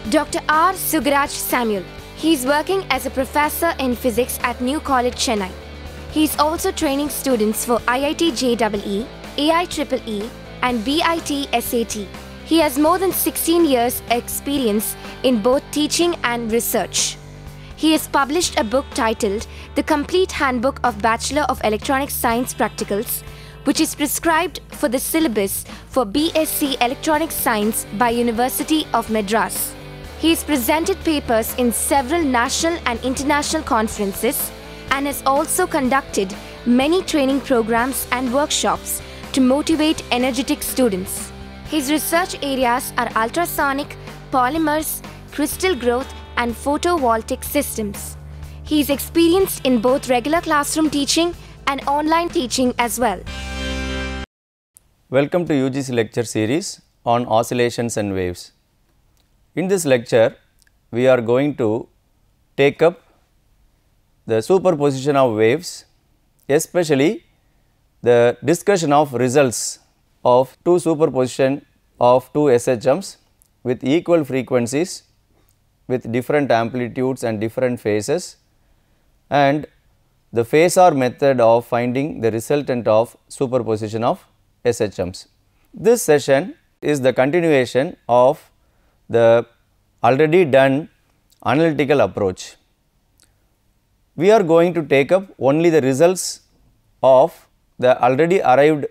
Dr. R. Sugaraj Samuel. He is working as a professor in physics at New College, Chennai. He is also training students for IIT JEE, AIEEE and BIT SAT. He has more than 16 years experience in both teaching and research. He has published a book titled The Complete Handbook of Bachelor of Electronics Science Practicals, which is prescribed for the syllabus for BSc Electronics Science by University of Madras. He has presented papers in several national and international conferences and has also conducted many training programs and workshops to motivate energetic students. His research areas are ultrasonic, polymers, crystal growth, and photovoltaic systems. He is experienced in both regular classroom teaching and online teaching as well. Welcome to UGC lecture series on oscillations and waves. In this lecture, we are going to take up the superposition of waves, especially the discussion of results of two superposition of two SHMs with equal frequencies with different amplitudes and different phases, and the phasor method of finding the resultant of superposition of SHMs. This session is the continuation of the already done analytical approach. We are going to take up only the results of the already arrived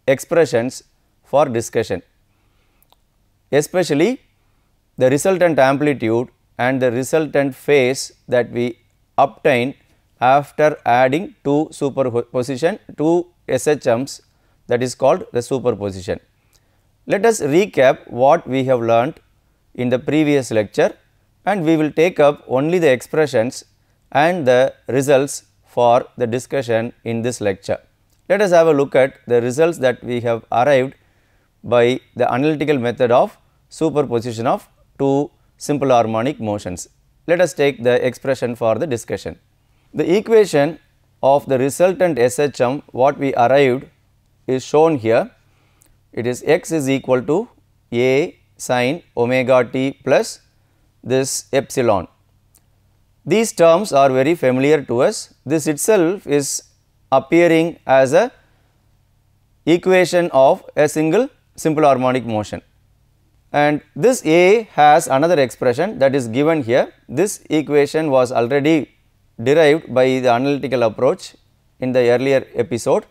expressions for discussion, especially the resultant amplitude and the resultant phase that we obtain after adding two SHMs, that is called the superposition. Let us recap what we have learnt in the previous lecture, and we will take up only the expressions and the results for the discussion in this lecture. Let us have a look at the results that we have arrived by the analytical method of superposition of two simple harmonic motions. Let us take the expression for the discussion. The equation of the resultant SHM what we arrived is shown here. It is x is equal to a sin omega t plus this epsilon. These terms are very familiar to us. This itself is appearing as a equation of a single simple harmonic motion, and this A has another expression that is given here. This equation was already derived by the analytical approach in the earlier episode,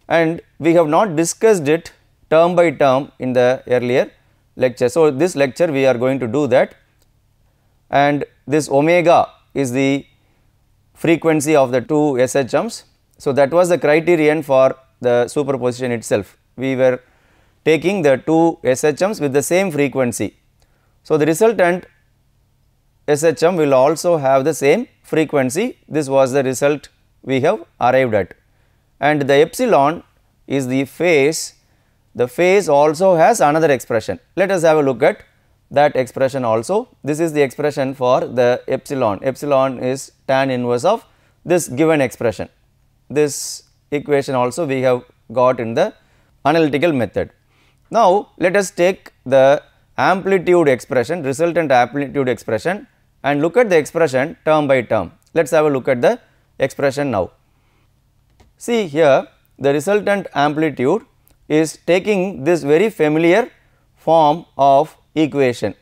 and we have not discussed it term by term in the earlier lecture. So, this lecture we are going to do that, and this omega is the frequency of the two SHMs. So, that was the criterion for the superposition itself. We were taking the two SHMs with the same frequency. So, the resultant SHM will also have the same frequency. This was the result we have arrived at, and the epsilon is the phase. The phase also has another expression. Let us have a look at that expression also. This is the expression for the epsilon. Epsilon is tan inverse of this given expression. This equation also we have got in the analytical method. Now, let us take the amplitude expression, resultant amplitude expression, and look at the expression term by term. Let us have a look at the expression now. See here, the resultant amplitude is taking this very familiar form of equation.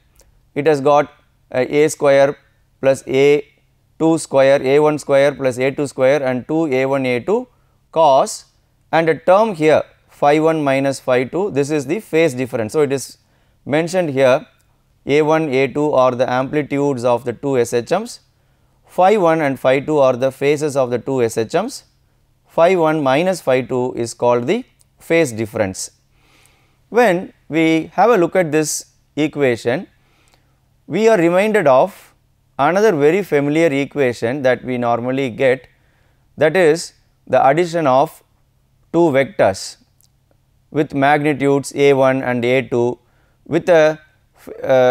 It has got a square plus a2 square, a1 square plus a2 square and 2 a1 a2 cos, and a term here phi 1 minus phi 2, this is the phase difference. So, it is mentioned here a1 a2 are the amplitudes of the two SHMs, phi 1 and phi 2 are the phases of the two SHMs, phi 1 minus phi 2 is called the phase difference. When we have a look at this equation, we are reminded of another very familiar equation that we normally get, that is the addition of two vectors with magnitudes a1 and a2 with a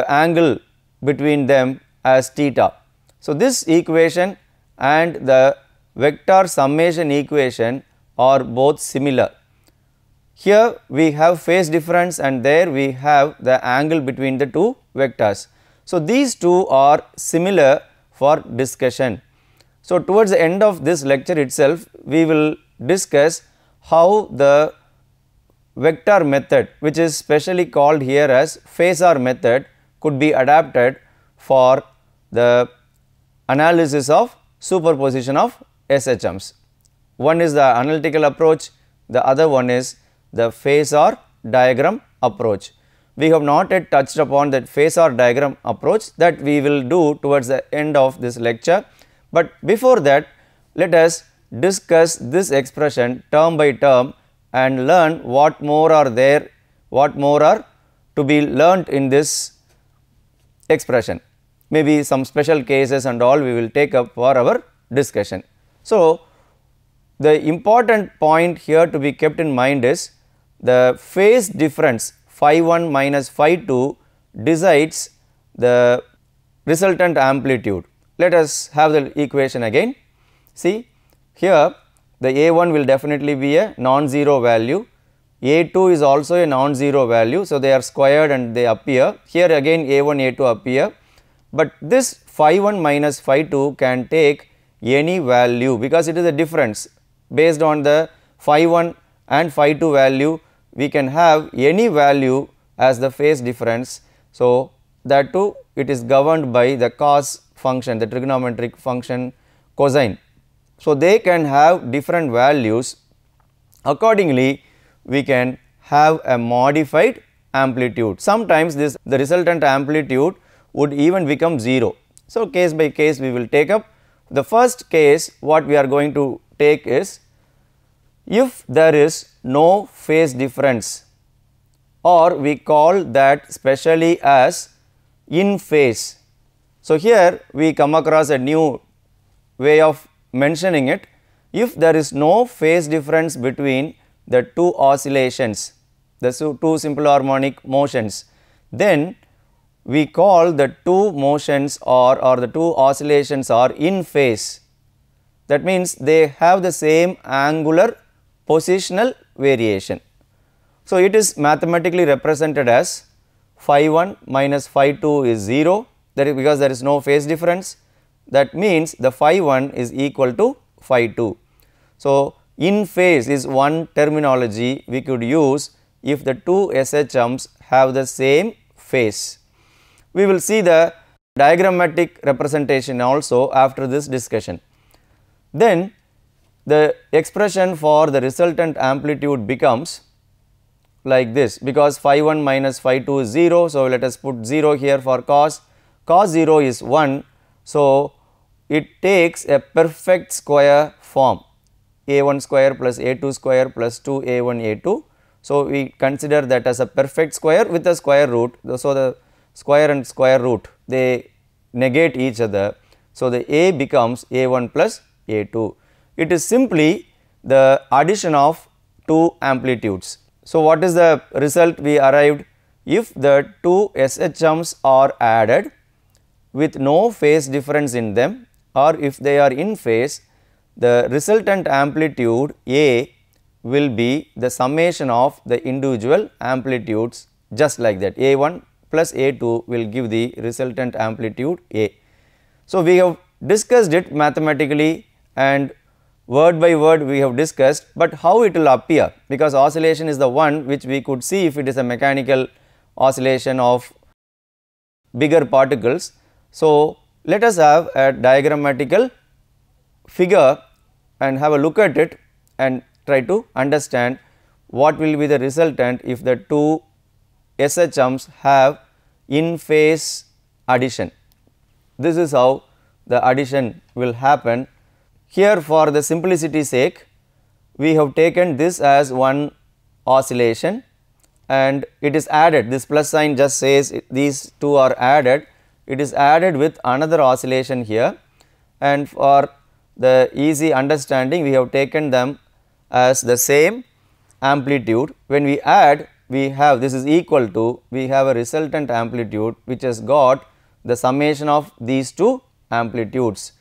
angle between them as theta. So, this equation and the vector summation equation are both similar. Here we have phase difference and there we have the angle between the two vectors. So, these two are similar for discussion. So, towards the end of this lecture itself, we will discuss how the vector method, which is specially called here as phasor method, could be adapted for the analysis of superposition of SHMs. One is the analytical approach, the other one is the phasor diagram approach. We have not yet touched upon that phasor diagram approach, that we will do towards the end of this lecture, but before that let us discuss this expression term by term and learn what more are there, what more are to be learnt in this expression. Maybe some special cases and all we will take up for our discussion. So, the important point here to be kept in mind is the phase difference phi 1 minus phi 2 decides the resultant amplitude. Let us have the equation again. See here the A1 will definitely be a non-zero value, A2 is also a non-zero value. So, they are squared and they appear here again A1 A2 appear, but this phi 1 minus phi 2 can take any value because it is a difference based on the phi 1 and phi 2 value, we can have any value as the phase difference. So, that too it is governed by the cos function, the trigonometric function cosine. So, they can have different values, accordingly we can have a modified amplitude. Sometimes this the resultant amplitude would even become 0. So, case by case we will take up. The first case what we are going to take is if there is no phase difference, or we call that specially as in phase. So, here we come across a new way of mentioning it. If there is no phase difference between the two oscillations, the two simple harmonic motions, then we call the two motions or the two oscillations are in phase. That means they have the same angular positional variation. So, it is mathematically represented as phi 1 minus phi 2 is 0, that is because there is no phase difference, that means the phi 1 is equal to phi 2. So, in phase is one terminology we could use if the two SHMs have the same phase. We will see the diagrammatic representation also after this discussion. Then the expression for the resultant amplitude becomes like this, because phi 1 minus phi 2 is 0. So, let us put 0 here for cos 0 is 1. So, it takes a perfect square form, A1 square plus A2 square plus 2 A1 A2. So, we consider that as a perfect square with a square root. So, the square and square root they negate each other. So, the A becomes A1 plus A2. It is simply the addition of two amplitudes. So, what is the result we arrived? If the two SHMs are added with no phase difference in them, or if they are in phase, the resultant amplitude A will be the summation of the individual amplitudes, just like that. A1 plus A2 will give the resultant amplitude A. So, we have discussed it mathematically and word by word we have discussed, but how it will appear, because oscillation is the one which we could see if it is a mechanical oscillation of bigger particles. So, let us have a diagrammatical figure and have a look at it and try to understand what will be the resultant if the two SHMs have in phase addition. This is how the addition will happen. Here, for the simplicity sake, we have taken this as one oscillation and it is added, this plus sign just says these two are added, it is added with another oscillation here, and for the easy understanding we have taken them as the same amplitude. When we add, we have this is equal to, we have a resultant amplitude which has got the summation of these two amplitudes.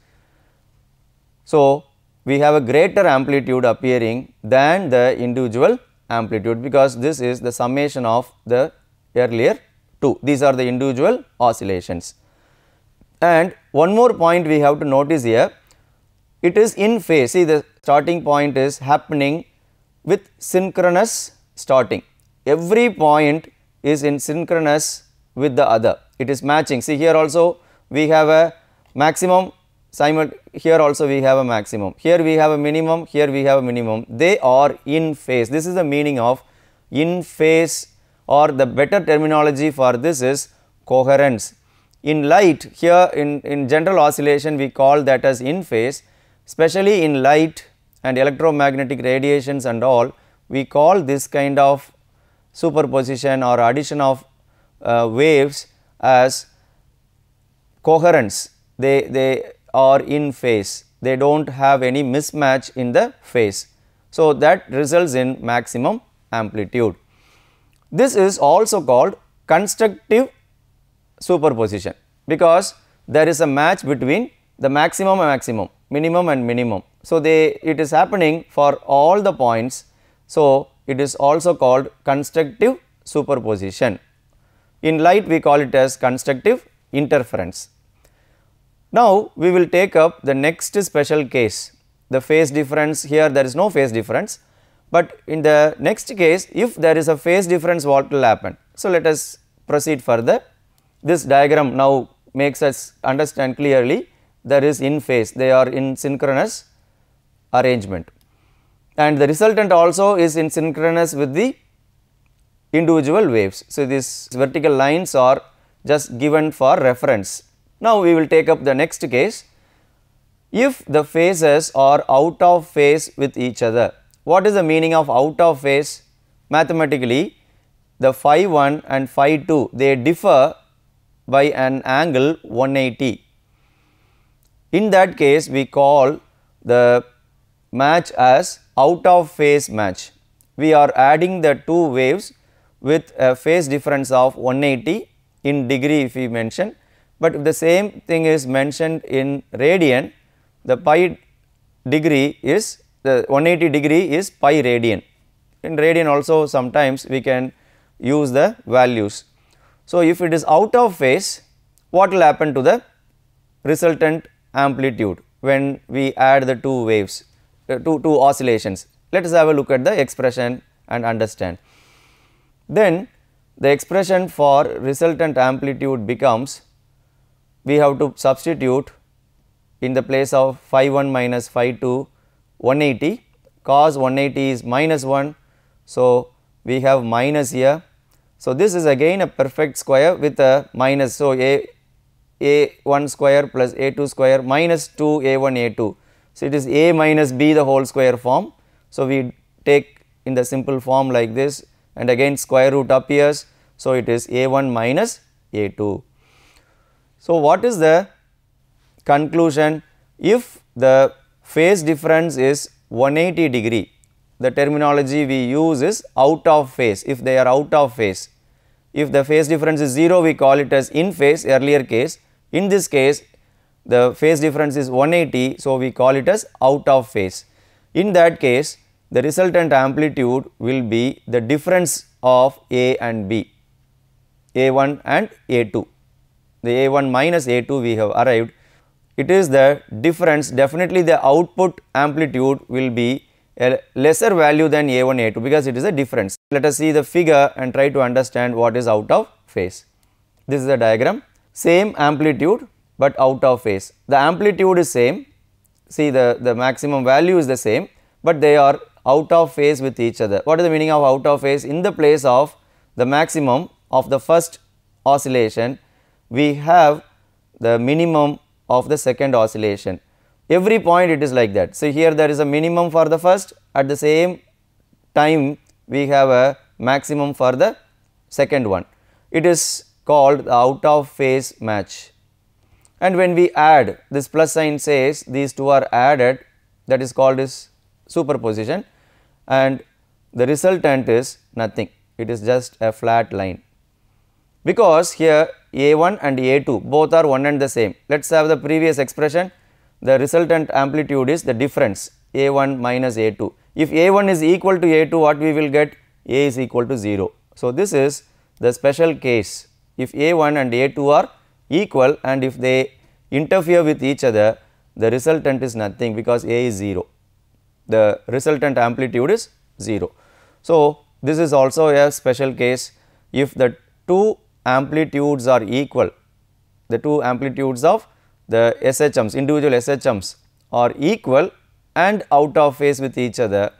So, we have a greater amplitude appearing than the individual amplitude, because this is the summation of the earlier 2. These are the individual oscillations. And one more point we have to notice here, it is in phase. See, the starting point is happening with synchronous starting. Every point is in synchronous with the other, it is matching. See, here also we have a maximum, here also we have a maximum, here we have a minimum, here we have a minimum, they are in phase. This is the meaning of in phase, or the better terminology for this is coherence. In light, here in general oscillation we call that as in phase, especially in light and electromagnetic radiations and all, we call this kind of superposition or addition of waves as coherence. They are in phase, they do not have any mismatch in the phase. So, that results in maximum amplitude. This is also called constructive superposition, because there is a match between the maximum and maximum, minimum and minimum. So, it is happening for all the points. So, it is also called constructive superposition. In light we call it as constructive interference. Now, we will take up the next special case, the phase difference. Here there is no phase difference, but in the next case if there is a phase difference, what will happen? So, let us proceed further. This diagram now makes us understand clearly there is in phase, they are in synchronous arrangement, and the resultant also is in synchronous with the individual waves. So, these vertical lines are just given for reference. Now, we will take up the next case. If the phases are out of phase with each other, what is the meaning of out of phase? Mathematically, the phi 1 and phi 2, they differ by an angle 180. In that case, we call the match as out of phase match. We are adding the two waves with a phase difference of 180 in degree if we mention, but if the same thing is mentioned in radian, the pi degree is, the 180 degree is pi radian. In radian also sometimes we can use the values. So, if it is out of phase, what will happen to the resultant amplitude when we add the two waves, two oscillations? Let us have a look at the expression and understand. Then the expression for resultant amplitude becomes, we have to substitute in the place of phi 1 minus phi 2 180, cos 180 is minus 1. So, we have minus here. So, this is again a perfect square with a minus. So, a1 square plus a2 square minus 2 a1 a2. So, it is a minus b the whole square form. So, we take in the simple form like this, and again square root appears. So, it is a1 minus a2. So, what is the conclusion? If the phase difference is 180 degree, the terminology we use is out of phase, if they are out of phase. If the phase difference is 0, we call it as in phase, earlier case. In this case, the phase difference is 180, so we call it as out of phase. In that case, the resultant amplitude will be the difference of A and B, A1 and A2. The A1 minus A2 we have arrived. It is the difference, definitely the output amplitude will be a lesser value than A1 A2, because it is a difference. Let us see the figure and try to understand what is out of phase. This is the diagram, same amplitude but out of phase. The amplitude is same, see the maximum value is the same, but they are out of phase with each other. What is the meaning of out of phase? In the place of the maximum of the first oscillation, we have the minimum of the second oscillation. Every point it is like that. So, here there is a minimum for the first, at the same time we have a maximum for the second one. It is called the out of phase match. And when we add, this plus sign says these two are added, that is called as superposition, and the resultant is nothing, it is just a flat line. Because here A1 and A2 both are one and the same. Let us have the previous expression, the resultant amplitude is the difference A1 minus A2. If A1 is equal to A2, what we will get? A is equal to 0. So, this is the special case if A1 and A2 are equal and if they interfere with each other, the resultant is nothing because A is 0. The resultant amplitude is 0. So, this is also a special case if the two amplitudes are equal, the two amplitudes of the SHMs, individual SHMs are equal and out of phase with each other,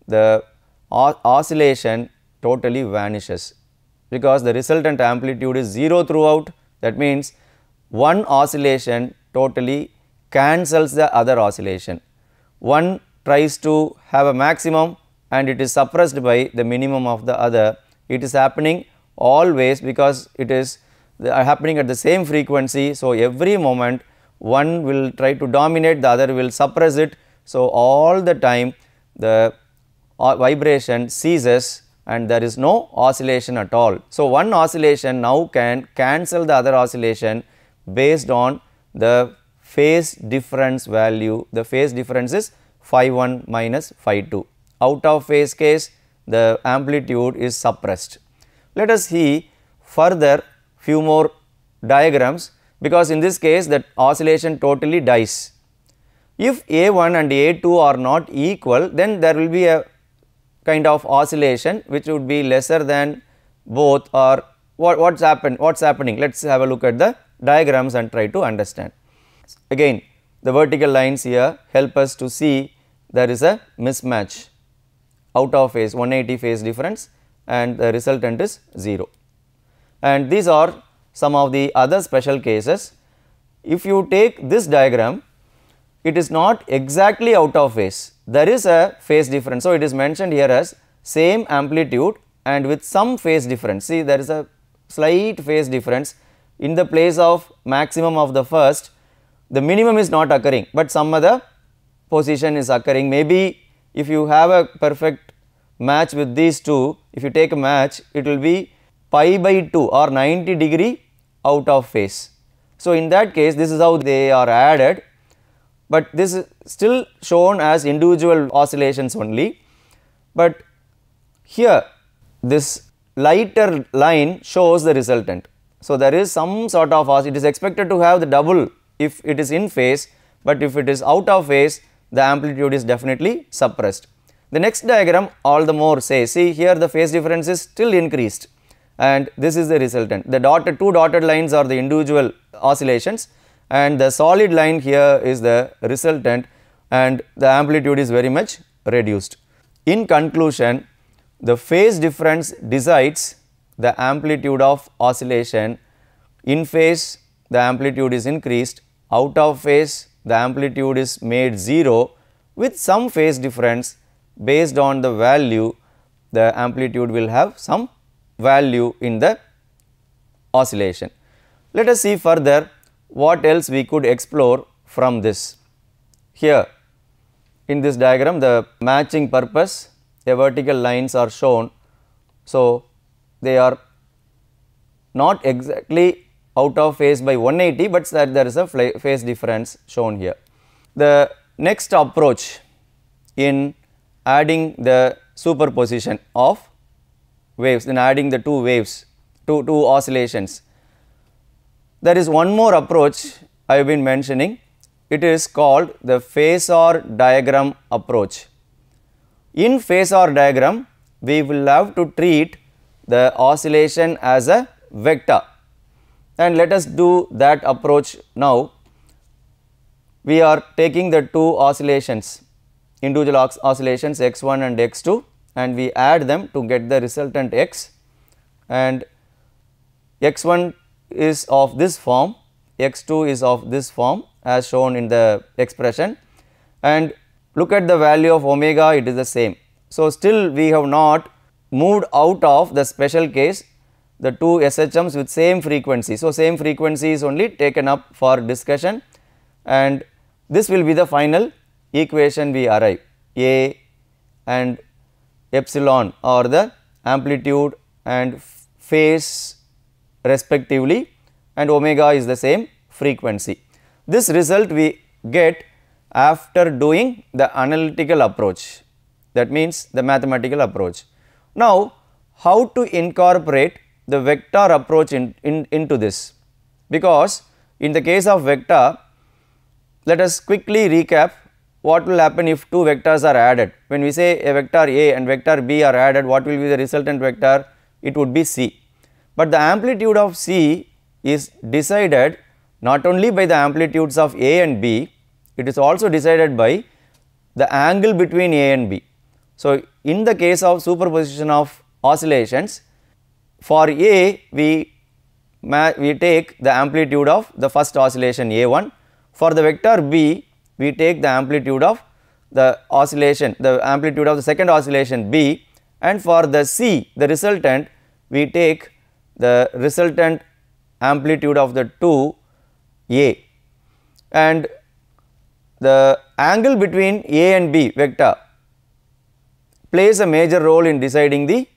the oscillation totally vanishes because the resultant amplitude is 0 throughout. That means, one oscillation totally cancels the other oscillation. One tries to have a maximum and it is suppressed by the minimum of the other. It is happening always because it is happening at the same frequency. So, every moment one will try to dominate, the other will suppress it. So, all the time the vibration ceases and there is no oscillation at all. So, one oscillation now can cancel the other oscillation based on the phase difference value. The phase difference is phi 1 minus phi 2. Out of phase case, the amplitude is suppressed. Let us see further few more diagrams, because in this case that oscillation totally dies. If A1 and A2 are not equal, then there will be a kind of oscillation which would be lesser than both, or what's happening. Let us have a look at the diagrams and try to understand. Again, the vertical lines here help us to see there is a mismatch, out of phase 180 phase difference and the resultant is 0. And these are some of the other special cases. If you take this diagram, it is not exactly out of phase, there is a phase difference. So, it is mentioned here as same amplitude and with some phase difference. See, there is a slight phase difference in the place of maximum of the first, the minimum is not occurring, but some other position is occurring. Maybe if you have a perfect match with these two, if you take a match, it will be pi by 2 or 90 degree out of phase. So, in that case this is how they are added, but this is still shown as individual oscillations only, but here this lighter line shows the resultant. So, there is some sort of it is expected to have the double if it is in phase, but if it is out of phase, the amplitude is definitely suppressed. The next diagram all the more says, see here the phase difference is still increased and this is the resultant. The two dotted lines are the individual oscillations and the solid line here is the resultant and the amplitude is very much reduced. In conclusion, the phase difference decides the amplitude of oscillation. In phase the amplitude is increased, out of phase the amplitude is made 0, with some phase difference based on the value, the amplitude will have some value in the oscillation. Let us see further what else we could explore from this. Here in this diagram, the matching purpose, the vertical lines are shown. So, they are not exactly out of phase by 180, but there is a phase difference shown here. The next approach in adding the superposition of waves, in adding the two waves, two oscillations, there is one more approach I have been mentioning. It is called the phasor diagram approach. In phasor diagram, we will have to treat the oscillation as a vector, and let us do that approach now. We are taking the two oscillations, individual oscillations x1 and x2, and we add them to get the resultant x, and x1 is of this form, x2 is of this form as shown in the expression, and look at the value of omega, it is the same. So, still we have not moved out of the special case, the two SHMs with same frequency. So, same frequency is only taken up for discussion, and this will be the final equation we arrive. A and epsilon are the amplitude and phase respectively, and omega is the same frequency. This result we get after doing the analytical approach, that means the mathematical approach. Now, how to incorporate the vector approach into this, because in the case of vector, let us quickly recap what will happen if two vectors are added. When we say a vector A and vector B are added, what will be the resultant vector? It would be C. But the amplitude of C is decided not only by the amplitudes of A and B, it is also decided by the angle between A and B. So, in the case of superposition of oscillations, for A we take the amplitude of the first oscillation A1, for the vector B we take the amplitude of the oscillation, the amplitude of the second oscillation B, and for the C, the resultant, we take the resultant amplitude of the two A, and the angle between A and B vector plays a major role in deciding the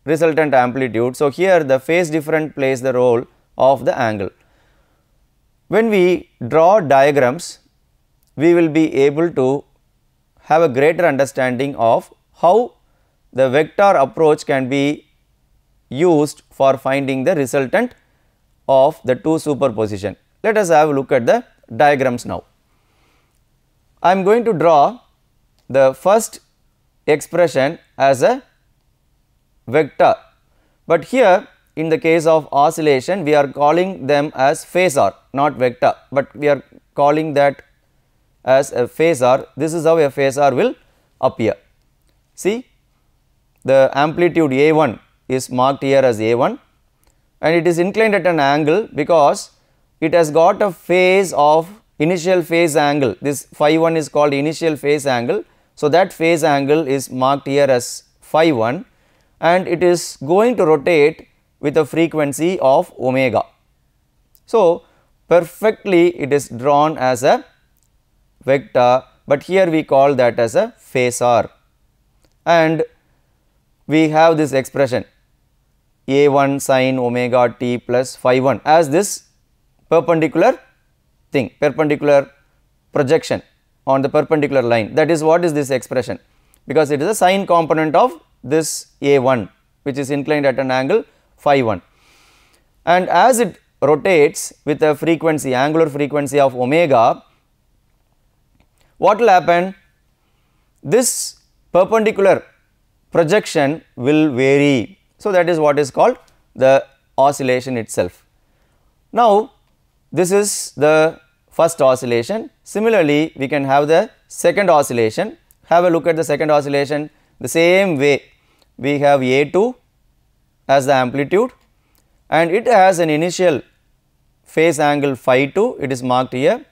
resultant amplitude. So, here the phase difference plays the role of the angle. When we draw diagrams, we will be able to have a greater understanding of how the vector approach can be used for finding the resultant of the two superposition. Let us have a look at the diagrams now. I am going to draw the first expression as a vector, but here in the case of oscillation we are calling them as phasor, not vector, but we are calling that as a phasor. This is how a phasor will appear. See, the amplitude A1 is marked here as A1, and it is inclined at an angle because it has got a phase of initial phase angle. This phi 1 is called initial phase angle. So, that phase angle is marked here as phi 1, and it is going to rotate with a frequency of omega. So, perfectly it is drawn as a vector, but here we call that as a phasor, and we have this expression A1 sin omega t plus phi 1 as this perpendicular thing, perpendicular projection on the perpendicular line. That is what is this expression, because it is a sine component of this A1 which is inclined at an angle phi 1, and as it rotates with a frequency, angular frequency of omega, what will happen? This perpendicular projection will vary. So, that is what is called the oscillation itself. Now, this is the first oscillation. Similarly, we can have the second oscillation. Have a look at the second oscillation. The same way, we have A2 as the amplitude, and it has an initial phase angle phi 2, it is marked here,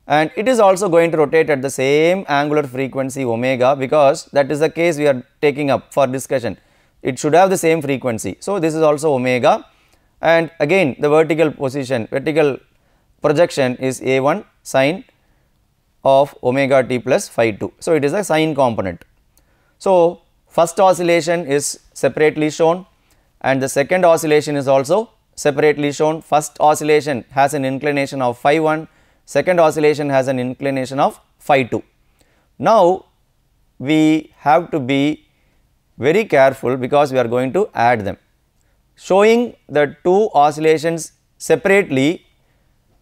and it is also going to rotate at the same angular frequency omega, because that is the case we are taking up for discussion. It should have the same frequency. So, this is also omega, and again the vertical position, vertical projection is A1 sine of omega t plus phi 2. So, it is a sine component. So, first oscillation is separately shown and the second oscillation is also separately shown. First oscillation has an inclination of phi 1, second oscillation has an inclination of phi 2. Now, we have to be very careful because we are going to add them. Showing the two oscillations separately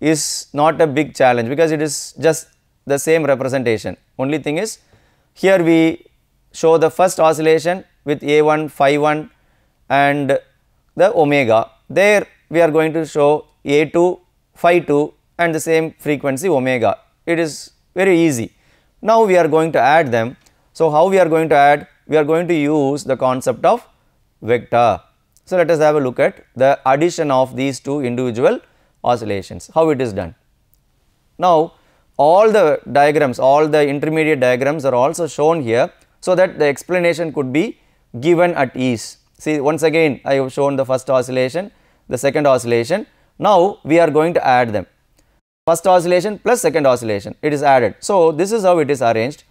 is not a big challenge because it is just the same representation. Only thing is, here we show the first oscillation with A1 phi 1 and the omega. There we are going to show A2 phi 2 and the same frequency omega. It is very easy. Now, we are going to add them. So, how we are going to add? We are going to use the concept of vector. So, let us have a look at the addition of these two individual oscillations, how it is done. Now, all the diagrams, all the intermediate diagrams are also shown here, so that the explanation could be given at ease. See, once again I have shown the first oscillation, the second oscillation. Now, we are going to add them. First oscillation plus second oscillation, it is added. So, this is how it is arranged.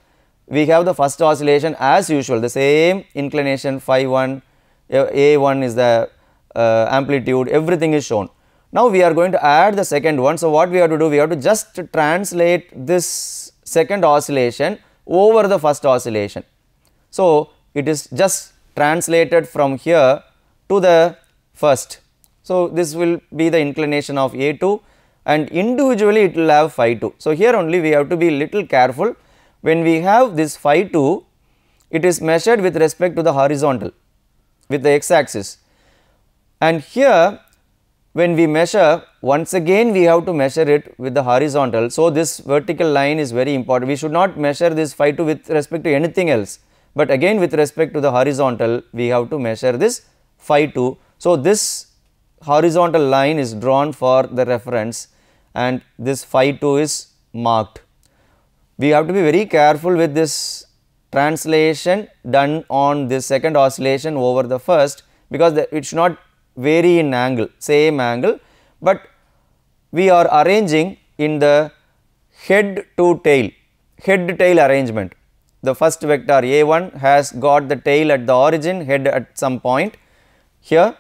We have the first oscillation as usual, the same inclination phi 1, A1 is the amplitude, everything is shown. Now, we are going to add the second one. So, what we have to do? We have to just translate this second oscillation over the first oscillation. So, it is just translated from here to the first. So, this will be the inclination of A2 and individually it will have phi 2. So, here only we have to be little careful. When we have this phi 2, it is measured with respect to the horizontal with the x axis, and here when we measure, once again we have to measure it with the horizontal. So, this vertical line is very important. We should not measure this phi 2 with respect to anything else, but again with respect to the horizontal we have to measure this phi 2. So, this horizontal line is drawn for the reference and this phi 2 is marked. We have to be very careful with this translation done on this second oscillation over the first, because it should not vary in angle, same angle, but we are arranging in the head to tail, head tail arrangement. The first vector A1 has got the tail at the origin, head at some point here.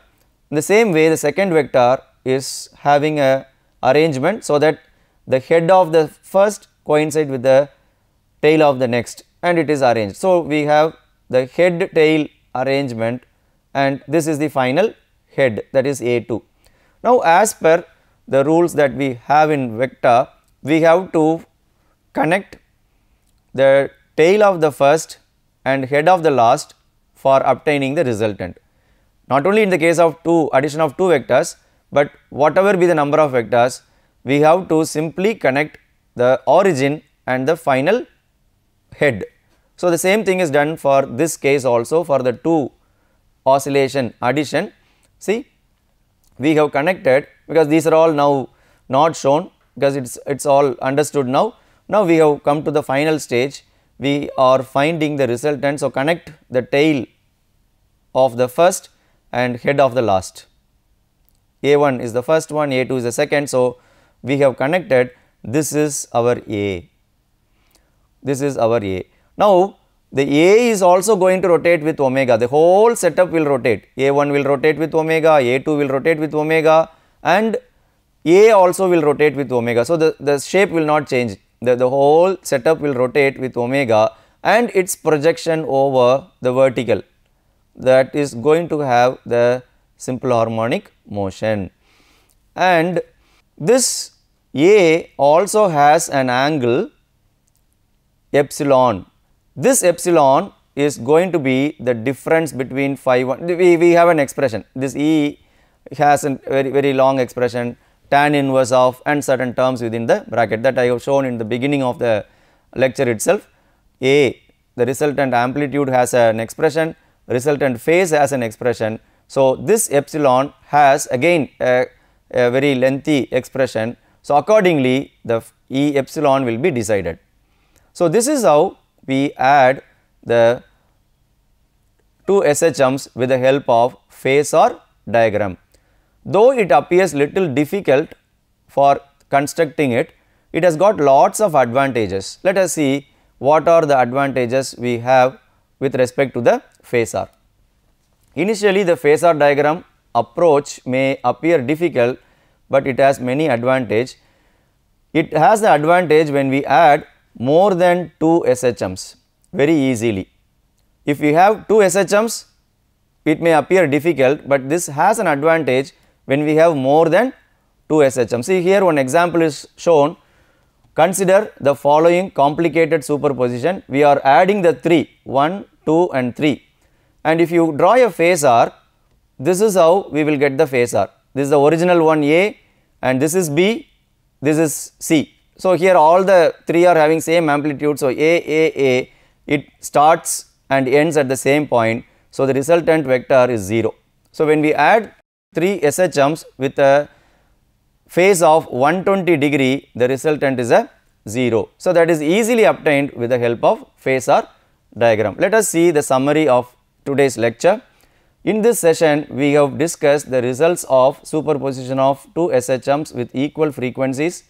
In the same way, the second vector is having a arrangement so that the head of the first coincide with the tail of the next, and it is arranged. So, we have the head tail arrangement and this is the final head, that is A2. Now, as per the rules that we have in vector, we have to connect the tail of the first and head of the last for obtaining the resultant. Not only in the case of addition of two vectors, but whatever be the number of vectors, we have to simply connect the origin and the final head. So, the same thing is done for this case also for the two oscillation addition. See, we have connected, because these are all now not shown because it is all understood now. Now, we have come to the final stage, we are finding the resultant. So, connect the tail of the first and head of the last. A1 is the first one, A2 is the second. So, we have connected, this is our A, this is our A. Now, the A is also going to rotate with omega, the whole setup will rotate, A1 will rotate with omega, A2 will rotate with omega and A also will rotate with omega. So, the shape will not change, the whole setup will rotate with omega and its projection over the vertical, that is going to have the simple harmonic motion. And this A also has an angle epsilon. This epsilon is going to be the difference between phi 1, we have an expression, this E has a very long expression, tan inverse of and certain terms within the bracket, that I have shown in the beginning of the lecture itself. A, the resultant amplitude has an expression, resultant phase has an expression. So, this epsilon has again a very lengthy expression. So, accordingly the E epsilon will be decided. So, this is how we add the two SHMs with the help of phasor diagram. Though it appears little difficult for constructing it, it has got lots of advantages. Let us see what are the advantages we have with respect to the phasor. Initially, the phasor diagram approach may appear difficult, but it has many advantages. It has the advantage when we add more than two SHMs very easily. If we have two SHMs, it may appear difficult, but this has an advantage when we have more than two SHMs. See, here one example is shown. Consider the following complicated superposition. We are adding the 3, 1, 2 and 3, and if you draw a phasor, this is how we will get the phasor. This is the original one A and this is B, this is C. So, here all the 3 are having same amplitude. So, A, it starts and ends at the same point. So, the resultant vector is 0. So, when we add 3 SHMs with a phase of 120 degree, the resultant is a 0. So, that is easily obtained with the help of phasor diagram. Let us see the summary of today's lecture. In this session, we have discussed the results of superposition of two SHMs with equal frequencies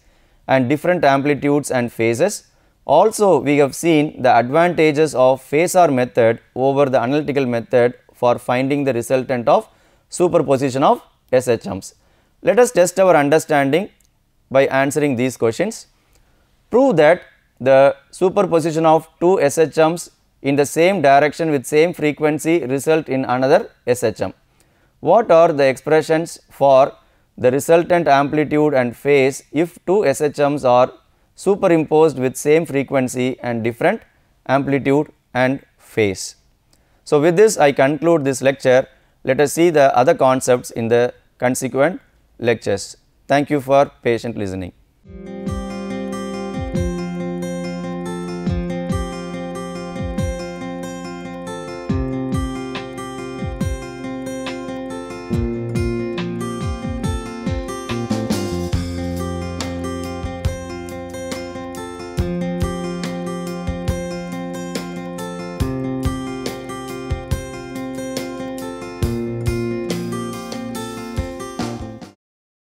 and different amplitudes and phases. Also, we have seen the advantages of phasor method over the analytical method for finding the resultant of superposition of SHMs. Let us test our understanding by answering these questions. Prove that the superposition of two SHMs in the same direction with same frequency result in another SHM. what are the expressions for the resultant amplitude and phase if two SHMs are superimposed with same frequency and different amplitude and phase. So, with this I conclude this lecture. Let us see the other concepts in the consequent lectures. Thank you for patient listening.